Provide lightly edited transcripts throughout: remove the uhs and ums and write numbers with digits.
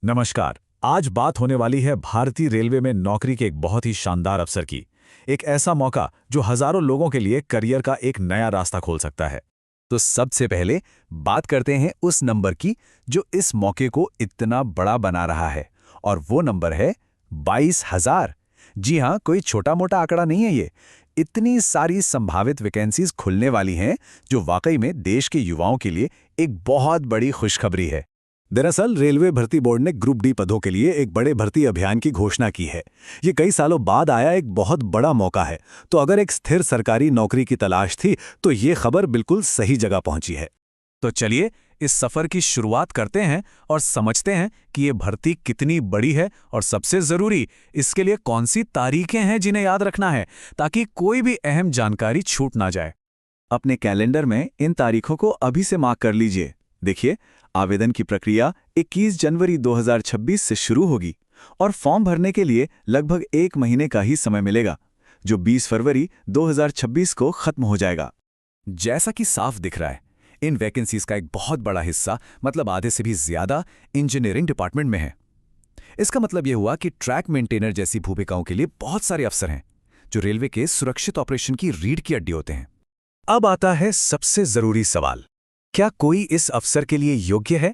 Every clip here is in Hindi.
नमस्कार। आज बात होने वाली है भारतीय रेलवे में नौकरी के एक बहुत ही शानदार अवसर की। एक ऐसा मौका जो हजारों लोगों के लिए करियर का एक नया रास्ता खोल सकता है। तो सबसे पहले बात करते हैं उस नंबर की जो इस मौके को इतना बड़ा बना रहा है, और वो नंबर है 22,000। जी हाँ, कोई छोटा मोटा आंकड़ा नहीं है ये। इतनी सारी संभावित वैकेंसीज खुलने वाली हैं, जो वाकई में देश के युवाओं के लिए एक बहुत बड़ी खुशखबरी है। दरअसल रेलवे भर्ती बोर्ड ने ग्रुप डी पदों के लिए एक बड़े भर्ती अभियान की घोषणा की है। ये कई सालों बाद आया एक बहुत बड़ा मौका है। तो अगर एक स्थिर सरकारी नौकरी की तलाश थी तो ये खबर बिल्कुल सही जगह पहुंची है। तो चलिए इस सफर की शुरुआत करते हैं और समझते हैं कि ये भर्ती कितनी बड़ी है, और सबसे जरूरी इसके लिए कौन सी तारीखें हैं जिन्हें याद रखना है, ताकि कोई भी अहम जानकारी छूट ना जाए। अपने कैलेंडर में इन तारीखों को अभी से मार्क कर लीजिए। देखिए, आवेदन की प्रक्रिया 21 जनवरी 2026 से शुरू होगी और फॉर्म भरने के लिए लगभग 1 महीने का ही समय मिलेगा, जो 20 फरवरी 2026 को खत्म हो जाएगा। जैसा कि साफ दिख रहा है, इन वैकेंसीज का एक बहुत बड़ा हिस्सा, मतलब आधे से भी ज्यादा, इंजीनियरिंग डिपार्टमेंट में है। इसका मतलब यह हुआ कि ट्रैक मेंटेनर जैसी भूमिकाओं के लिए बहुत सारे अफसर हैं, जो रेलवे के सुरक्षित ऑपरेशन की रीढ़ की हड्डी होते हैं। अब आता है सबसे जरूरी सवाल, क्या कोई इस अवसर के लिए योग्य है?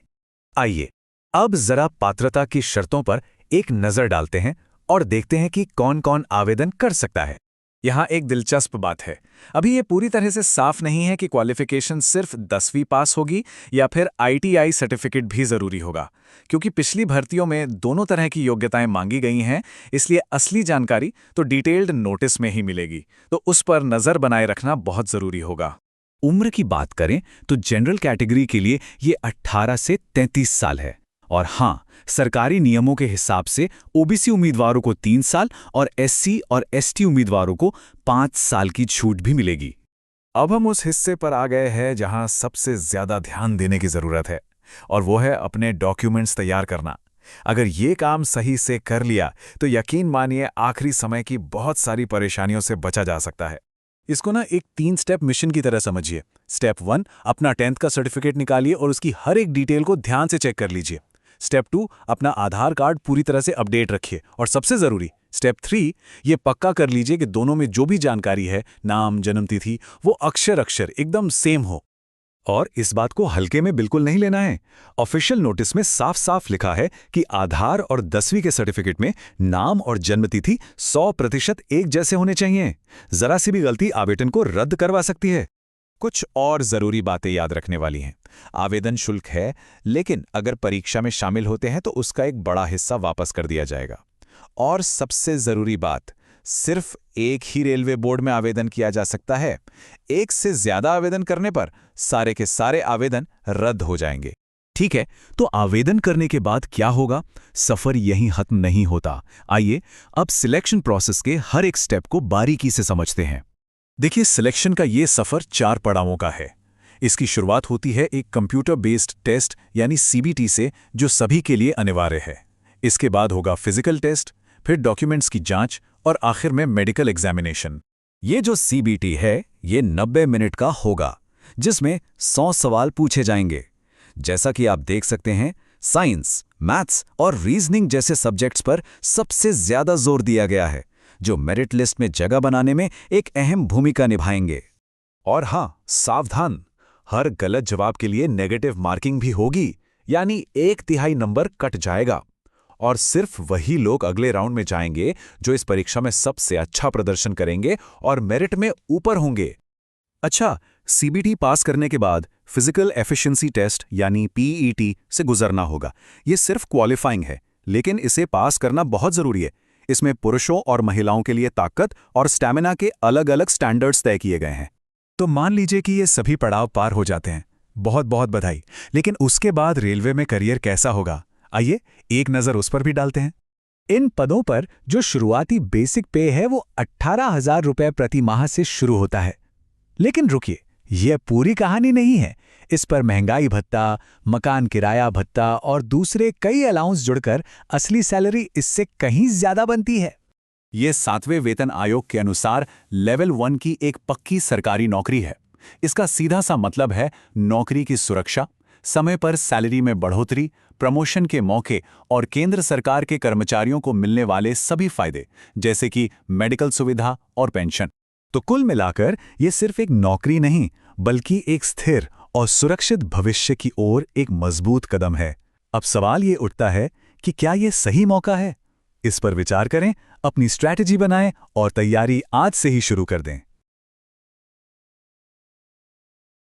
आइए अब जरा पात्रता की शर्तों पर एक नजर डालते हैं और देखते हैं कि कौन कौन आवेदन कर सकता है। यहाँ एक दिलचस्प बात है, अभी ये पूरी तरह से साफ नहीं है कि क्वालिफिकेशन सिर्फ 10वीं पास होगी या फिर ITI सर्टिफिकेट भी जरूरी होगा, क्योंकि पिछली भर्तियों में दोनों तरह की योग्यताएं मांगी गई हैं। इसलिए असली जानकारी तो डिटेल्ड नोटिस में ही मिलेगी, तो उस पर नजर बनाए रखना बहुत जरूरी होगा। उम्र की बात करें तो जनरल कैटेगरी के लिए ये 18 से 33 साल है, और हाँ, सरकारी नियमों के हिसाब से OBC उम्मीदवारों को 3 साल और SC और ST उम्मीदवारों को 5 साल की छूट भी मिलेगी। अब हम उस हिस्से पर आ गए हैं जहां सबसे ज्यादा ध्यान देने की जरूरत है, और वो है अपने डॉक्यूमेंट्स तैयार करना। अगर ये काम सही से कर लिया तो यकीन मानिए आखिरी समय की बहुत सारी परेशानियों से बचा जा सकता है। इसको ना एक 3 स्टेप मिशन की तरह समझिए। स्टेप 1, अपना 10th का सर्टिफिकेट निकालिए और उसकी हर एक डिटेल को ध्यान से चेक कर लीजिए। स्टेप 2, अपना आधार कार्ड पूरी तरह से अपडेट रखिए। और सबसे जरूरी स्टेप 3, ये पक्का कर लीजिए कि दोनों में जो भी जानकारी है, नाम, जन्मतिथि, वो अक्षर अक्षर एकदम सेम हो। और इस बात को हल्के में बिल्कुल नहीं लेना है। ऑफिशियल नोटिस में साफ साफ लिखा है कि आधार और 10वीं के सर्टिफिकेट में नाम और जन्मतिथि 100% एक जैसे होने चाहिए। जरा सी भी गलती आवेदन को रद्द करवा सकती है। कुछ और जरूरी बातें याद रखने वाली हैं। आवेदन शुल्क है, लेकिन अगर परीक्षा में शामिल होते हैं तो उसका एक बड़ा हिस्सा वापस कर दिया जाएगा। और सबसे जरूरी बात, सिर्फ एक ही रेलवे बोर्ड में आवेदन किया जा सकता है। एक से ज्यादा आवेदन करने पर सारे के सारे आवेदन रद्द हो जाएंगे। ठीक है, तो आवेदन करने के बाद क्या होगा? सफर यहीं खत्म नहीं होता। आइए अब सिलेक्शन प्रोसेस के हर एक स्टेप को बारीकी से समझते हैं। देखिए, सिलेक्शन का ये सफर 4 पड़ावों का है। इसकी शुरुआत होती है एक कंप्यूटर बेस्ड टेस्ट यानी CBT से, जो सभी के लिए अनिवार्य है। इसके बाद होगा फिजिकल टेस्ट, फिर डॉक्यूमेंट्स की जांच और आखिर में मेडिकल एग्जामिनेशन। ये जो CBT है, ये 90 मिनट का होगा, जिसमें 100 सवाल पूछे जाएंगे। जैसा कि आप देख सकते हैं, साइंस, मैथ्स और रीजनिंग जैसे सब्जेक्ट्स पर सबसे ज्यादा जोर दिया गया है, जो मेरिट लिस्ट में जगह बनाने में एक अहम भूमिका निभाएंगे। और हाँ, सावधान, हर गलत जवाब के लिए नेगेटिव मार्किंग भी होगी, यानी 1/3 नंबर कट जाएगा। और सिर्फ वही लोग अगले राउंड में जाएंगे जो इस परीक्षा में सबसे अच्छा प्रदर्शन करेंगे और मेरिट में ऊपर होंगे। अच्छा, CBT पास करने के बाद फिजिकल एफिशिएंसी टेस्ट यानी PET से गुजरना होगा। ये सिर्फ क्वालिफाइंग है, लेकिन इसे पास करना बहुत जरूरी है। इसमें पुरुषों और महिलाओं के लिए ताकत और स्टैमिना के अलग-अलग स्टैंडर्ड्स तय किए गए हैं। तो मान लीजिए कि ये सभी पड़ाव पार हो जाते हैं, बहुत बहुत बधाई। लेकिन उसके बाद रेलवे में करियर कैसा होगा? आइए एक नजर उस पर भी डालते हैं। इन पदों पर जो शुरुआती बेसिक पे है वो 18,000 रुपए प्रति माह से शुरू होता है। लेकिन रुकिए, यह पूरी कहानी नहीं है। इस पर महंगाई भत्ता, मकान किराया भत्ता और दूसरे कई अलाउंस जुड़कर असली सैलरी इससे कहीं ज्यादा बनती है। ये 7वें वेतन आयोग के अनुसार लेवल 1 की एक पक्की सरकारी नौकरी है। इसका सीधा सा मतलब है नौकरी की सुरक्षा, समय पर सैलरी में बढ़ोतरी, प्रमोशन के मौके और केंद्र सरकार के कर्मचारियों को मिलने वाले सभी फायदे, जैसे कि मेडिकल सुविधा और पेंशन। तो कुल मिलाकर ये सिर्फ एक नौकरी नहीं, बल्कि एक स्थिर और सुरक्षित भविष्य की ओर एक मजबूत कदम है। अब सवाल ये उठता है कि क्या ये सही मौका है? इस पर विचार करें, अपनी स्ट्रैटेजी बनाएं और तैयारी आज से ही शुरू कर दें।